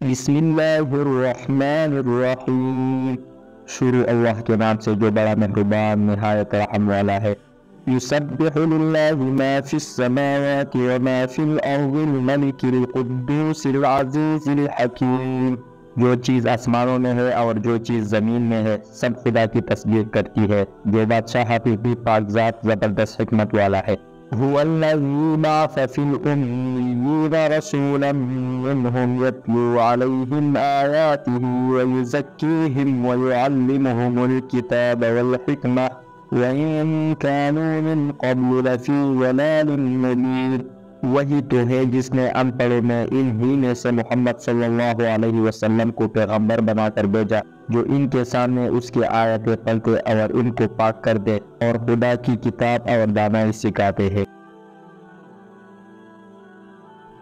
بسم اللہ الرحمن الرحیم۔ شروع اللہ کے نام سے جو بڑا مہربان نہایت رحم والا ہے۔ یسبح للہ ما فی السماوات وما فی الارض الملک القدوس العزیز الحکیم۔ جو چیز آسمانوں میں ہے اور جو چیز زمین میں ہے سب خدا کی تسبیح کرتی ہے۔ جو بادشاہ حقیقی پاک ذات زبردست حکمت والا ہے۔ هو الذي بعث في الأميين رسولا منهم يتلو عليهم آياته ويزكيهم ويعلمهم الكتاب والحكمة وإن كانوا من قبل لفي ضلال مبين۔ وہی تو ہے جس نے ان پڑھوں میں انہی میں سے محمد صلی اللہ علیہ وسلم کو پیغمبر بنا کر بھیجا جو ان کے سامنے اس کی آیتیں پڑھتے اور ان کو پاک کر دے اور خدا کی کتاب اور دانائی سکھاتے ہیں۔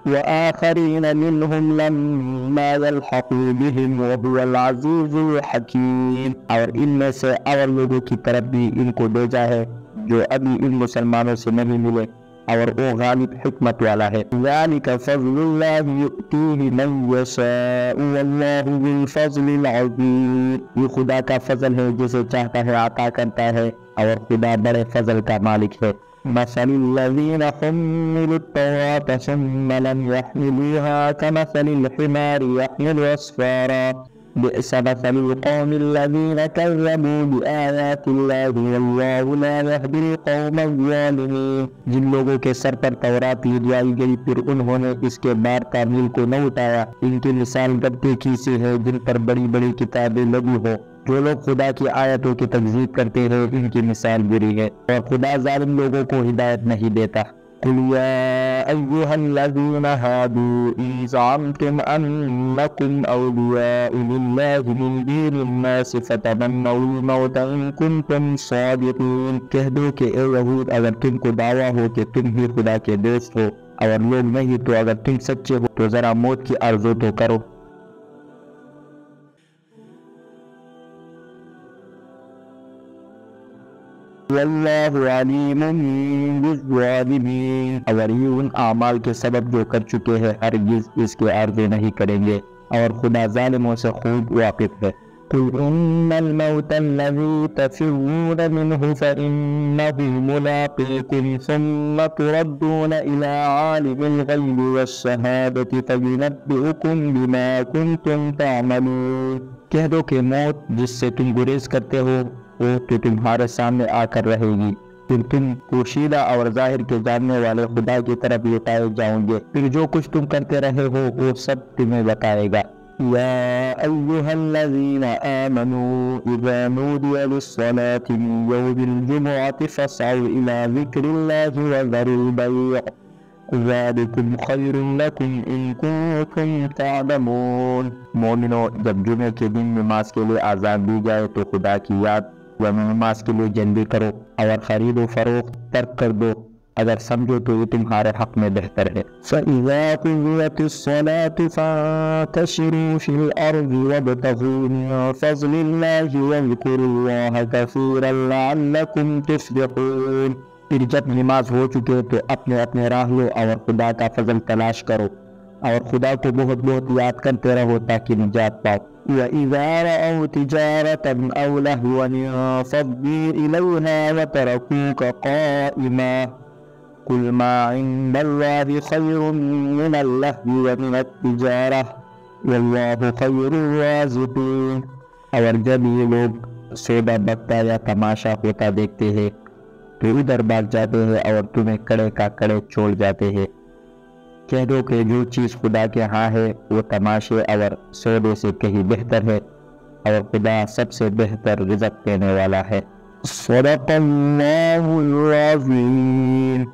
وآخرین منہم لما يلحقوا بهم وهو العزیز الحکیم۔ اور ان میں سے اور لوگوں کی طرف بھی ان کو بھیجا ہے جو ابھی ان مسلمانوں سے نہیں ملے اور وہ غالب حکمت والا ہے۔ ذالک فضل اللہ یؤتیہ من یشاء واللہ ذو الفضل العظیم۔ یہ خدا کا فضل ہے جسے چاہتا ہے عطا کرتا ہے اور خدا بڑے فضل کا مالک ہے۔ مثل الذین حملوا التوراة ثم لم يحملوها كمثل الحمار يحمل أسفارا بئس مثل القوم الذين كذبوا بآيات الله والله لا يهدي القوم الظالمين۔ جن لوگوں کے سر پر تورات لدوائی گئی پھر انہوں نے اس کے بار تعمیل کو نہ اٹھایا، ان کی مثال گدھے کی سی ہے جن پر بڑی بڑی کتابیں لگی ہو۔ جو لوگ خدا کی آیتوں کی تکذیب کرتے ہیں ان کی مثال بری ہے اور خدا ظالم لوگوں کو ہدایت نہیں دیتا۔ قل یا ایہا الذین ہادوا ان زعمتم انکم اولیاء للہ من دون الناس فتمنوا الموت ان کنتم صادقین۔ کہہ دو کہ اے یہود اگر تم کو دعویٰ ہو کہ تم ہی خدا کے دوست ہو اور لوگ نہیں تو اگر تم سچے ہو تو ذرا موت کی آرزو تو کرو۔ واللہ علیم بالظالمین۔ اور یہ ان اعمال کے سبب جو کر چکے ہیں ہرگز اس کے عرضے نہیں کریں گے اور خدا ظالموں سے خوب واقف ہے۔ قل ان الموت الذي تفرون منه فإنه ملاقيكم ثم تردون إلى عالم الغيب والشهادة فينبئكم بما كنتم تعملون۔ کہہ دو کہ موت جس سے تم گریز کرتے ہو وہ تو تمہارے سامنے آ کر رہے گی، پھر تم پوشیدہ اور ظاہر کے جاننے والے خدا کی طرف لوٹائے جاؤ گے، پھر جو کچھ تم کرتے رہے ہو وہ سب تمہیں بتائے گا۔ یا ایہا الذین آمنوا اذا نودی للصلاة من یوم الجمعة فاسعوا الى ذکر اللہ وذروا البیع ذالکم خیر لکم ان کنتم تعلمون۔ مومنو، جب جمعے کے دن نماز کے لیے اذان دی جائے تو خدا کی یاد و نماز کے لیے جلدی کرو اور خرید و فروخت ترک کر دو اگر سمجھو تو یہ تمہارے حق میں بہتر ہے۔ فَإِذَا قُضِيَتِ الصَّلَاةُ فَانتَشِرُوا فِي الْأَرْضِ وَابْتَغُوا مِن فَضْلِ اللَّهِ وَاذْكُرُوا اللَّهَ كَثِيرًا لَعَلَّكُمْ تُفْلِحُونَ۔ پھر جب نماز ہو چکے تو اپنے اپنے راہ لو اور خدا کا فضل تلاش کرو اور خدا کو بہت بہت یاد کرتے رہو تاکہ نجات پاؤ۔ وَإِذَا رَأَوْا تِجَارَةً أَوْ لَهْوًا انفَضُّوا إِلَيْهَا وَتَرَكُوكَ قَائِمًا قُلْ مَا عِندَ اللَّهِ خَيْرٌ مِّنَ اللَّهْوِ وَمِنَ التِّجَارَةِ وَاللَّهُ خَيْرُ الرَّازِقِينَ۔ اور جب یہ لوگ سودا بکتا یا تماشا ہوتا دیکھتے ہیں تو ادھر بھاگ جاتے ہیں اور تمہیں کڑے کا کڑے چھوڑ جاتے ہیں۔ کہہ دو کہ جو چیز خدا کے ہاں ہے وہ تماشے اور سودے سے کہیں بہتر ہے اور خدا سب سے بہتر رزق دینے والا ہے۔ صدق اللہ العظیم۔